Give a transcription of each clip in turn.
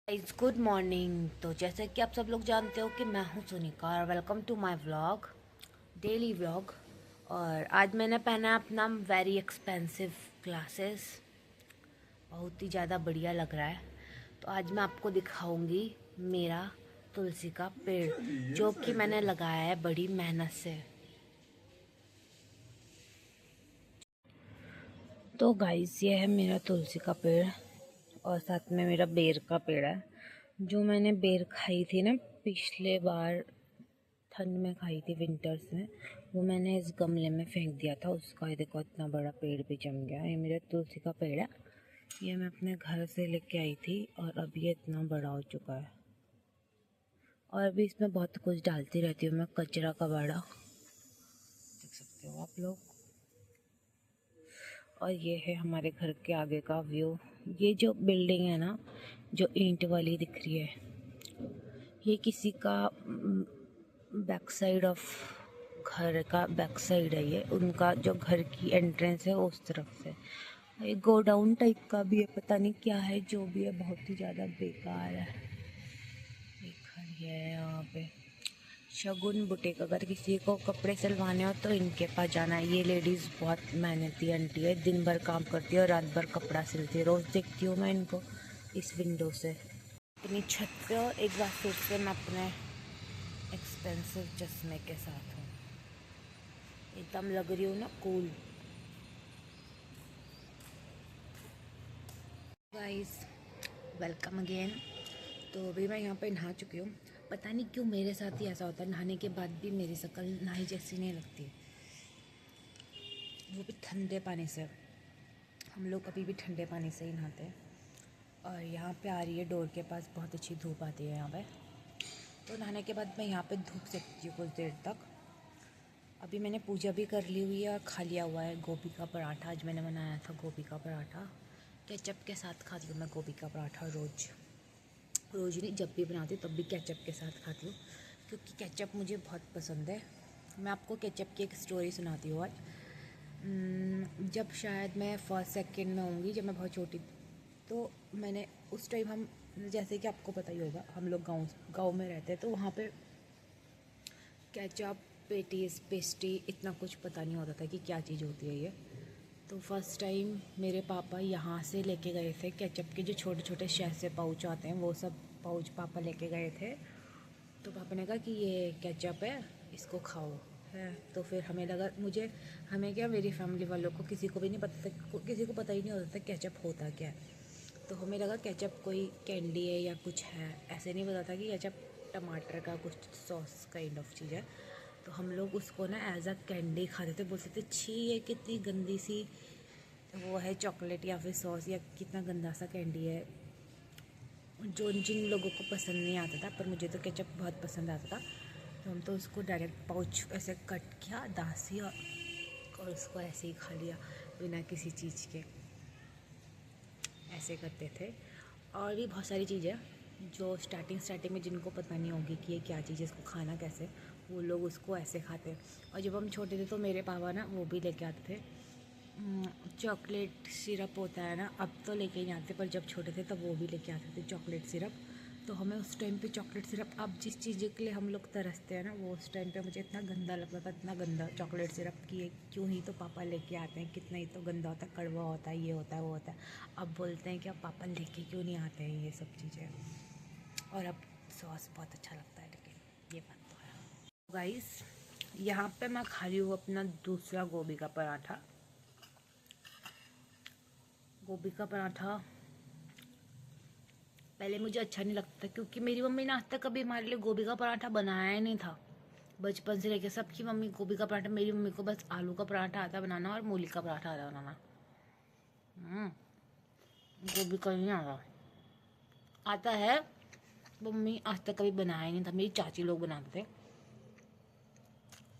It's good morning. तो जैसे कि आप सब लोग जानते हो कि मैं हूँ सुनिका और welcome to my vlog, daily vlog. और आज मैंने पहना है अपना वेरी एक्सपेंसिव ग्लासेस, बहुत ही ज़्यादा बढ़िया लग रहा है। तो आज मैं आपको दिखाऊंगी मेरा तुलसी का पेड़ जो कि मैंने लगाया है बड़ी मेहनत से। तो गाइस, ये है मेरा तुलसी का पेड़ और साथ में मेरा बेर का पेड़ है। जो मैंने बेर खाई थी ना पिछले बार, ठंड में खाई थी विंटर्स में, वो मैंने इस गमले में फेंक दिया था। उसका ये देखो इतना बड़ा पेड़ भी जम गया। ये मेरे तुलसी का पेड़ है, ये मैं अपने घर से लेके आई थी और अब ये इतना बड़ा हो चुका है। और अभी इसमें बहुत कुछ डालती रहती हूँ मैं, कचरा कबाड़ा, देख सकते हो आप लोग। और ये है हमारे घर के आगे का व्यू। ये जो बिल्डिंग है ना, जो ईंट वाली दिख रही है, ये किसी का बैक साइड ऑफ घर का बैक साइड है। ये उनका जो घर की एंट्रेंस है उस तरफ से। ये गोडाउन टाइप का भी है, पता नहीं क्या है, जो भी है बहुत ही ज़्यादा बेकार है। एक घर है यहाँ पे, शगुन बुटीक। अगर किसी को कपड़े सिलवाने हो तो इनके पास जाना है। ये लेडीज़ बहुत मेहनती आंटी है, दिन भर काम करती है और रात भर कपड़ा सिलती है। रोज़ देखती हूँ मैं इनको इस विंडो से अपनी छत पे। और एक बार फिर से मैं अपने एक्सपेंसिव चश्मे के साथ हूँ, एकदम लग रही हूँ ना कूल। Guys, welcome again. तो अभी मैं यहाँ पे नहा चुकी हूँ। पता नहीं क्यों मेरे साथ ही ऐसा होता है, नहाने के बाद भी मेरी शक्ल नहाई जैसी नहीं लगती, वो भी ठंडे पानी से। हम लोग अभी भी ठंडे पानी से ही नहाते हैं। और यहाँ पे आ रही है डोर के पास, बहुत अच्छी धूप आती है यहाँ पे। तो नहाने के बाद मैं यहाँ पे धूप सेकती हूँ कुछ देर तक। अभी मैंने पूजा भी कर ली हुई है और खा लिया हुआ है गोभी का पराठा। आज मैंने बनाया था गोभी का पराठा, केचप के साथ खाती हूँ मैं गोभी का पराठा रोज़। रोज़ नहीं, जब भी बनाती हूँ तब भी केचप के साथ खाती हूँ, क्योंकि केचप मुझे बहुत पसंद है। मैं आपको केचप की एक स्टोरी सुनाती हूँ आज। जब शायद मैं फर्स्ट सेकंड में होंगी, जब मैं बहुत छोटी थी, तो मैंने उस टाइम, हम जैसे कि आपको पता ही होगा, हम लोग गाँव गाँव में रहते हैं, तो वहाँ पे केचप, पेटीज, पेस्ट्री, इतना कुछ पता नहीं होता था कि क्या चीज़ होती है ये। तो फर्स्ट टाइम मेरे पापा यहाँ से लेके गए थे केचप के जो छोटे छोटे से पाउच आते हैं, वो सब पाउच पापा लेके गए थे। तो पापा ने कहा कि ये केचप है, इसको खाओ है। तो फिर हमें लगा, मुझे, हमें क्या, मेरी फैमिली वालों को किसी को भी नहीं पता, किसी को पता ही नहीं होता था केचप होता क्या है। तो हमें लगा केचप कोई कैंडी है या कुछ है, ऐसे नहीं पता था कि केचप टमाटर का कुछ सॉस काइंड ऑफ चीज़ है। तो हम लोग उसको ना एज अ कैंडी खाते थे, बोलते थे छी ये कितनी गंदी सी वो है, चॉकलेट या फिर सॉस, या कितना गंदा सा कैंडी है। जो जिन लोगों को पसंद नहीं आता था, पर मुझे तो केचप बहुत पसंद आता था। तो हम तो उसको डायरेक्ट पाउच ऐसे कट किया दासी, और उसको ऐसे ही खा लिया बिना किसी चीज़ के, ऐसे करते थे। और भी बहुत सारी चीज़ें जो स्टार्टिंग में जिनको पता नहीं होगी कि ये क्या चीज़ है, इसको खाना कैसे, वो लोग उसको ऐसे खाते हैं। और जब हम छोटे थे तो मेरे पापा ना वो भी लेके आते थे, चॉकलेट सिरप होता है ना, अब तो लेके नहीं आते, पर जब छोटे थे तब वो भी लेके आते थे चॉकलेट सिरप। तो हमें उस टाइम पे चॉकलेट सिरप, अब जिस चीज़ के लिए हम लोग तरसते हैं ना, वो उस टाइम पे मुझे इतना गंदा लगता था, इतना गंदा चॉकलेट सिरप, कि ये क्यों ही तो पापा लेके आते हैं, कितना ही तो गंदा होता है, कड़वा होता है, ये होता है, वो होता है। अब बोलते हैं कि अब पापा लेके क्यों नहीं आते हैं ये सब चीज़ें। और अब सॉस बहुत अच्छा लगता है, लेकिन ये बात तो है। गाइस, यहाँ पे मैं खा रही हूँ अपना दूसरा गोभी का पराठा। गोभी का पराठा पहले मुझे अच्छा नहीं लगता, क्योंकि मेरी मम्मी ने आज तक कभी हमारे लिए गोभी का पराठा बनाया ही नहीं था। बचपन से लेके सबकी मम्मी गोभी का पराठा, मेरी मम्मी को बस आलू का पराठा आता बनाना और मूली का पराठा आता बनाना। गोभी का नहीं आता, आता है, मम्मी आज तक कभी बनाया ही नहीं था, मेरी चाची लोग बनाते थे।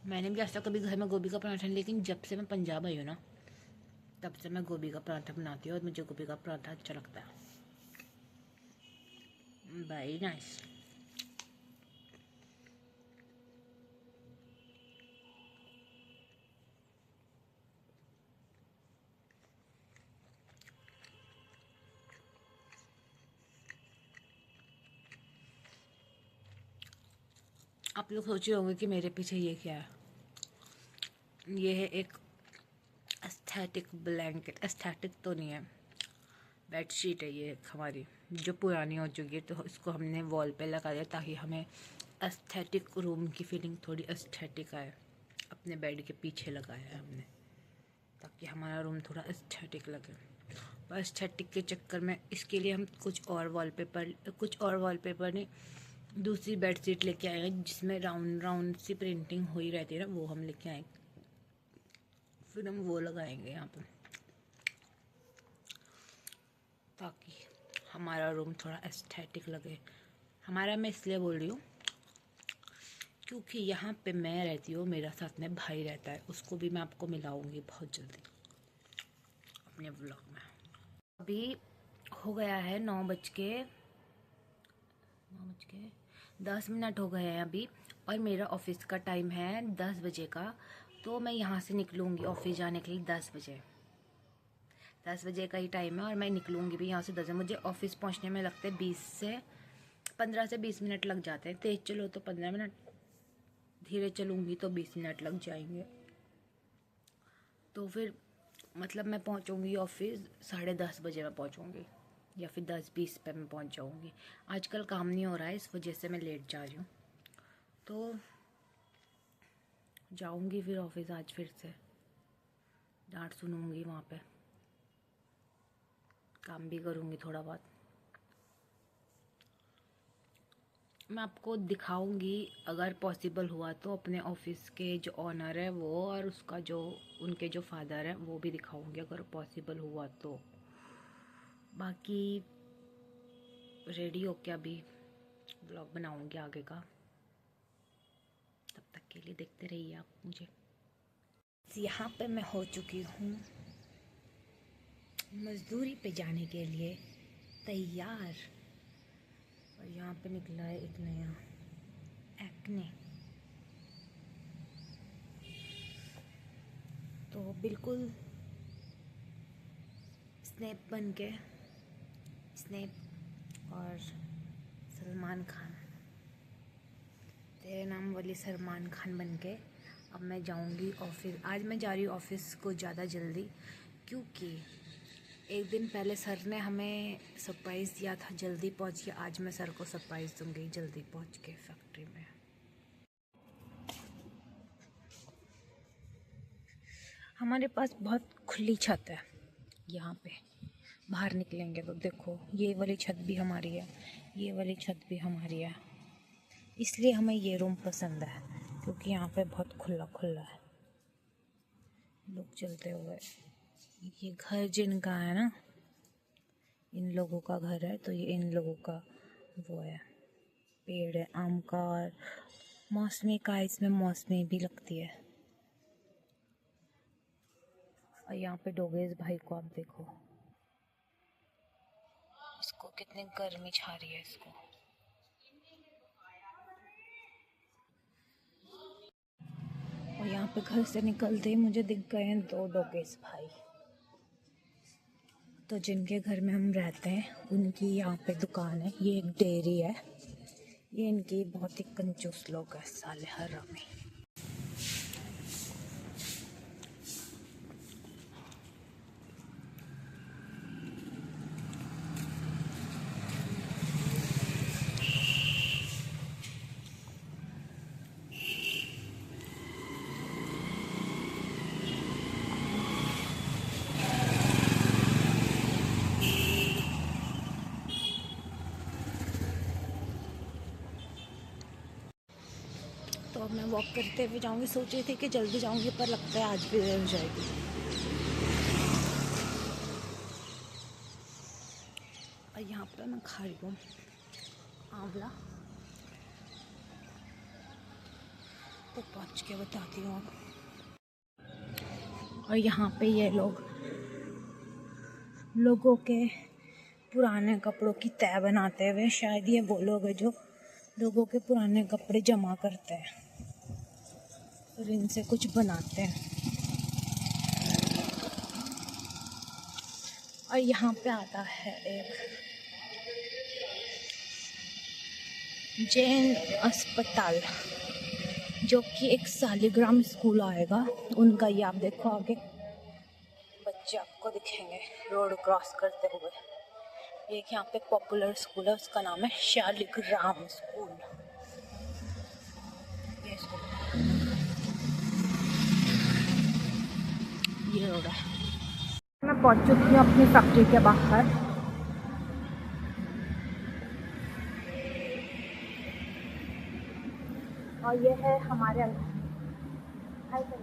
मैंने भी आज तक कभी घर में गोभी का पराठा नहीं, लेकिन जब से मैं पंजाब आई हूँ ना, तब से मैं गोभी का पराठा बनाती हूँ और मुझे गोभी का पराठा अच्छा लगता है। Very nice. आप लोग सोच रहे होंगे कि मेरे पीछे ये क्या है। ये है एक एस्थेटिक ब्लैंकेट। एस्थेटिक तो नहीं है, बेडशीट है ये एक हमारी, जो पुरानी हो चुकी है, तो इसको हमने वॉल पे लगा दिया ताकि हमें एस्थेटिक रूम की फीलिंग थोड़ी एस्थेटिक आए। अपने बेड के पीछे लगाया है हमने ताकि हमारा रूम थोड़ा एस्थेटिक लगे। और एस्थेटिक के चक्कर में इसके लिए हम कुछ और वॉलपेपर नहीं, दूसरी बेडशीट लेके आए हैं जिसमें राउंड राउंड सी प्रिंटिंग हुई रहती है ना, वो हम लेके आए, फिर हम वो लगाएंगे यहाँ पे ताकि हमारा रूम थोड़ा एस्थेटिक लगे। हमारा मैं इसलिए बोल रही हूँ क्योंकि यहाँ पे मैं रहती हूँ, मेरा साथ में भाई रहता है, उसको भी मैं आपको मिलाऊंगी बहुत जल्दी अपने व्लॉग में। अभी हो गया है 9:10 हो गए हैं अभी, और मेरा ऑफिस का टाइम है 10 बजे का। तो मैं यहाँ से निकलूँगी ऑफिस जाने के लिए 10 बजे। 10 बजे का ही टाइम है और मैं निकलूँगी भी यहाँ से 10 बजे। मुझे ऑफिस पहुँचने में लगते 15 से 20 मिनट लग जाते हैं। तेज़ चलो तो 15 मिनट, धीरे चलूँगी तो 20 मिनट लग जाएंगे। तो फिर मतलब मैं पहुँचूँगी ऑफिस 10:30 बजे मैं पहुँचूँगी, या फिर 10:20 पे मैं पहुँच जाऊँगी। आजकल काम नहीं हो रहा है, इस वजह से मैं लेट जा रही हूँ। तो जाऊँगी फिर ऑफिस, आज फिर से डांट सुनूँगी वहाँ पे, काम भी करूँगी थोड़ा बहुत। मैं आपको दिखाऊंगी अगर पॉसिबल हुआ तो अपने ऑफिस के जो ऑनर है वो, और उसका जो उनके जो फादर है वो भी दिखाऊंगी अगर पॉसिबल हुआ तो। बाकी रेडी होके अभी ब्लॉग बनाऊंगी आगे का, तब तक के लिए देखते रहिए आप मुझे। यहाँ पे मैं हो चुकी हूँ मज़दूरी पे जाने के लिए तैयार, और यहाँ पे निकला है एक नया एक्ने। तो बिल्कुल स्नैप बन के, स्नैप और सलमान खान, तेरे नाम वाली सलमान खान बन के अब मैं जाऊंगी ऑफिस। आज मैं जा रही हूँ ऑफिस को ज़्यादा जल्दी, क्योंकि एक दिन पहले सर ने हमें सरप्राइज़ दिया था जल्दी पहुँच के। आज मैं सर को सरप्राइज़ दूंगी जल्दी पहुँच के फैक्ट्री में। हमारे पास बहुत खुली छत है, यहाँ पे बाहर निकलेंगे तो देखो ये वाली छत भी हमारी है, ये वाली छत भी हमारी है। इसलिए हमें ये रूम पसंद है क्योंकि यहाँ पे बहुत खुला खुला है। लोग चलते हुए, ये घर जिनका है ना, इन लोगों का घर है, तो ये इन लोगों का वो है, पेड़ है आम का, और मौसमी का, इसमें मौसमी भी लगती है। और यहाँ पे डोगेज भाई को आप देखो, इसको कितनी गर्मी छा रही है इसको। और यहाँ पे घर से निकलते ही मुझे दिख गए हैं 2 डोगेज भाई। तो जिनके घर में हम रहते हैं उनकी यहाँ पे दुकान है, ये एक डेयरी है। ये इनकी बहुत ही कंजूस लोग है साले हरामी। तो अब मैं वॉक करते हुए जाऊंगी। सोच रही थी कि जल्दी जाऊंगी पर लगता है आज भी देर हो जाएगी। और यहाँ पर मैं खा रही हूँ आंवला, तो पहुँच के बताती हूँ अब। और यहाँ पे ये लोगों के पुराने कपड़ों की तह बनाते हुए, शायद ये वो लोग हैं जो लोगों के पुराने कपड़े जमा करते हैं और इनसे कुछ बनाते हैं। और यहाँ पे आता है एक जैन अस्पताल, जो कि एक सालिग्राम स्कूल आएगा उनका। ये आप देखो आगे बच्चे आपको दिखेंगे रोड क्रॉस करते हुए। एक यहाँ पे पॉपुलर स्कूल है, उसका नाम है शालिग्राम स्कूल। ये स्कूल, ये रोड है। मैं पहुँच चुकी हूँ अपनी फैक्ट्री के बाहर। और ये है हमारे अंदर। हाय करो,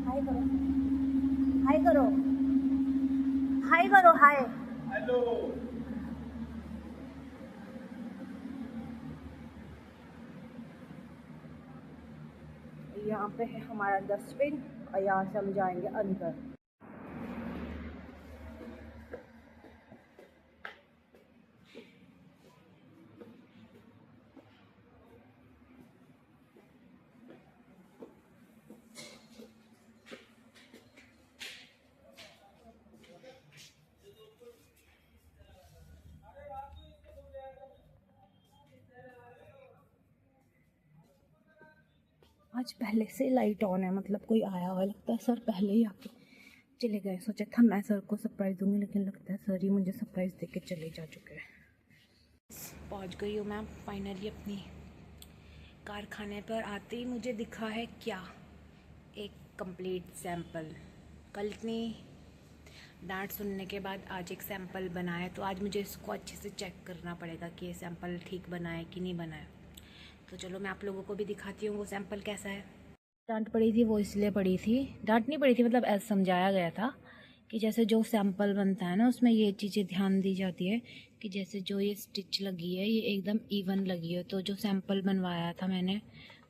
हाय करो, हाय करो, हाय करो, हाय। हेलो। यहाँ पे है हमारा डस्टबिन और यहाँ से हम जाएंगे अंदर। आज पहले से लाइट ऑन है, मतलब कोई आया हुआ लगता है। सर पहले ही आके चले गए। सोचा था मैं सर को सरप्राइज़ दूंगी, लेकिन लगता है सर ही मुझे सरप्राइज़ दे के चले जा चुके हैं। पहुंच गई हूँ मैं फाइनली अपनी कारखाने पर। आते ही मुझे दिखा है क्या, एक कंप्लीट सैंपल। कल इतनी डांट सुनने के बाद आज एक सैंपल बनाया, तो आज मुझे इसको अच्छे से चेक करना पड़ेगा कि ये सैंपल ठीक बना है कि नहीं बना है। तो चलो मैं आप लोगों को भी दिखाती हूँ वो सैंपल कैसा है। डांट पड़ी थी वो इसलिए पड़ी थी, डांट नहीं पड़ी थी मतलब ऐसा समझाया गया था कि जैसे जो सैंपल बनता है ना उसमें ये चीज़ें ध्यान दी जाती है कि जैसे जो ये स्टिच लगी है ये एकदम इवन लगी है। तो जो सैंपल बनवाया था मैंने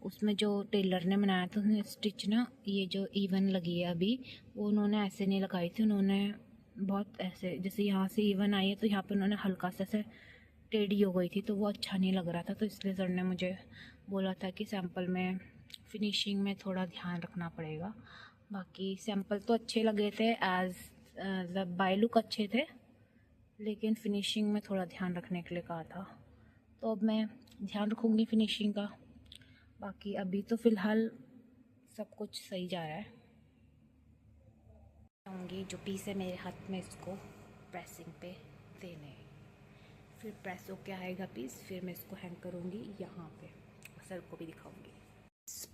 उसमें जो टेलर ने बनाया था उसने स्टिच ना ये जो इवन लगी है अभी, वो उन्होंने ऐसे नहीं लगाई थी। उन्होंने बहुत ऐसे, जैसे यहाँ से इवन आई है तो यहाँ पे उन्होंने हल्का सा ऐसे टेढ़ी हो गई थी, तो वो अच्छा नहीं लग रहा था। तो इसलिए सर ने मुझे बोला था कि सैंपल में फिनिशिंग में थोड़ा ध्यान रखना पड़ेगा। बाकी सैंपल तो अच्छे लगे थे, एज बाय लुक अच्छे थे, लेकिन फिनिशिंग में थोड़ा ध्यान रखने के लिए कहा था। तो अब मैं ध्यान रखूँगी फिनिशिंग का। बाकी अभी तो फ़िलहाल सब कुछ सही जा रहा है। आऊँगी जो पीस है मेरे हाथ में, इसको प्रेसिंग पे देने, फिर प्रेस होके आएगा पीस, फिर मैं इसको हैंग करूँगी यहाँ पे, सर को भी दिखाऊँगी।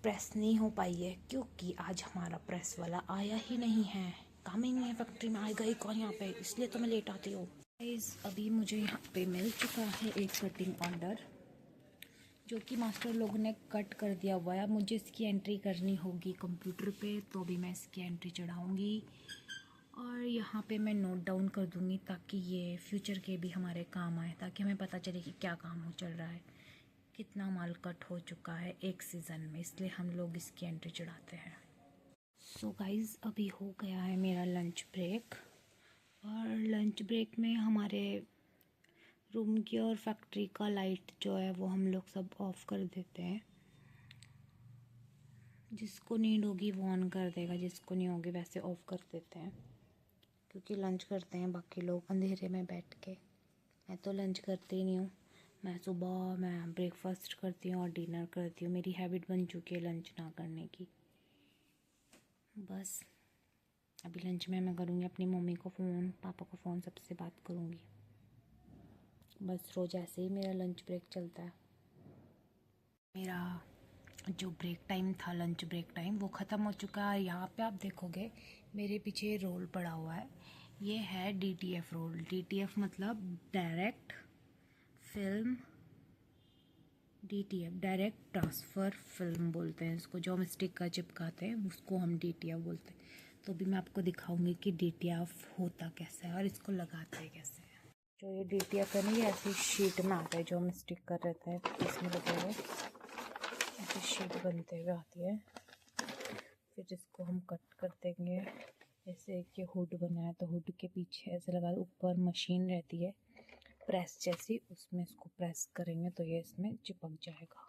प्रेस नहीं हो पाई है क्योंकि आज हमारा प्रेस वाला आया ही नहीं है, काम ही नहीं है फैक्ट्री में, आएगा ही कौन यहाँ पे, इसलिए तो मैं लेट आती हूँ। अभी मुझे यहाँ पे मिल चुका है एक कटिंग ऑर्डर, जो कि मास्टर लोगों ने कट कर दिया हुआ है। मुझे इसकी एंट्री करनी होगी कंप्यूटर पे, तो अभी मैं इसकी एंट्री चढ़ाऊँगी और यहाँ पे मैं नोट डाउन कर दूँगी ताकि ये फ्यूचर के भी हमारे काम आए, ताकि हमें पता चले कि क्या काम हो चल रहा है, कितना माल कट हो चुका है एक सीज़न में, इसलिए हम लोग इसकी एंट्री चढ़ाते हैं। सो गाइज़ अभी हो गया है मेरा लंच ब्रेक, और लंच ब्रेक में हमारे रूम की और फैक्ट्री का लाइट जो है वो हम लोग सब ऑफ़ कर देते हैं। जिसको नीड होगी वो ऑन कर देगा, जिसको नहीं होगी वैसे ऑफ़ कर देते हैं, क्योंकि लंच करते हैं बाकी लोग अंधेरे में बैठ के। मैं तो लंच करती ही नहीं हूँ, मैं ब्रेकफास्ट करती हूँ और डिनर करती हूँ। मेरी हैबिट बन चुकी है लंच ना करने की। बस अभी लंच में मैं करूँगी अपनी मम्मी को फ़ोन, पापा को फ़ोन, सबसे बात करूँगी। बस रोज़ ऐसे ही मेरा लंच ब्रेक चलता है। मेरा जो ब्रेक टाइम था, लंच ब्रेक टाइम, वो ख़त्म हो चुका है। यहाँ पे आप देखोगे मेरे पीछे रोल पड़ा हुआ है, ये है DTF रोल। DTF मतलब direct film, DTF direct transfer film बोलते हैं इसको, जो हम स्टिकर चिपकाते हैं उसको हम DTF बोलते हैं। तो अभी मैं आपको दिखाऊंगी कि DTF होता कैसा है और इसको लगाते कैसे हैं। जो ये DTF है ना, ये ऐसी शीट में आता है, जो हम स्टिकर रहते हैं इसमें लगे हुए, ऐसी शीट बनते हुए आती है। फिर इसको हम कट कर देंगे। जैसे कि हुड बना है तो हुड के पीछे ऐसे लगा, ऊपर मशीन रहती है प्रेस जैसी, उसमें इसको प्रेस करेंगे तो ये इसमें चिपक जाएगा।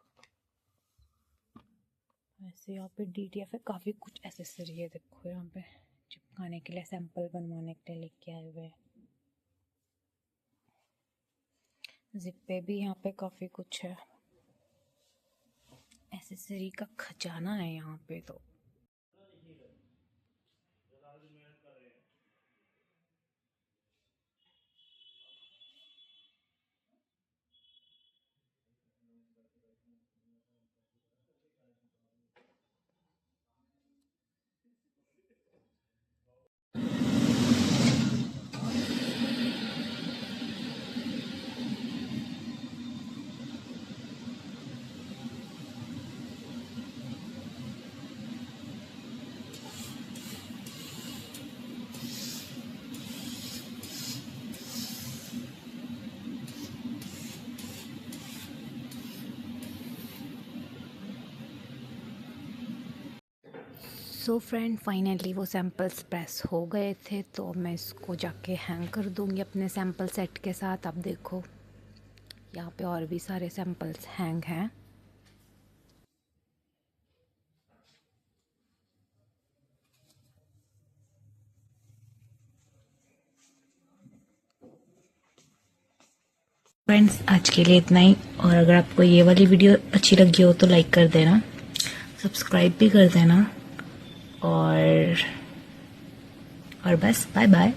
ऐसे यहाँ पे DTF है, काफ़ी कुछ एसेसरी है, देखो यहाँ पे चिपकाने के लिए, सैंपल बनवाने के लिए लेके आए हुए हैं। जिप पे भी यहाँ पे काफ़ी कुछ है, एसेसरी का खजाना है यहाँ पे तो। सो फ्रेंड, फाइनली वो सैम्पल्स प्रेस हो गए थे, तो मैं इसको जाके हैंग कर दूँगी अपने सैम्पल सेट के साथ। आप देखो यहाँ पे और भी सारे सैम्पल्स हैंग हैं। फ्रेंड्स, आज के लिए इतना ही। और अगर आपको ये वाली वीडियो अच्छी लगी हो तो लाइक कर देना, सब्सक्राइब भी कर देना, और बस बाय बाय।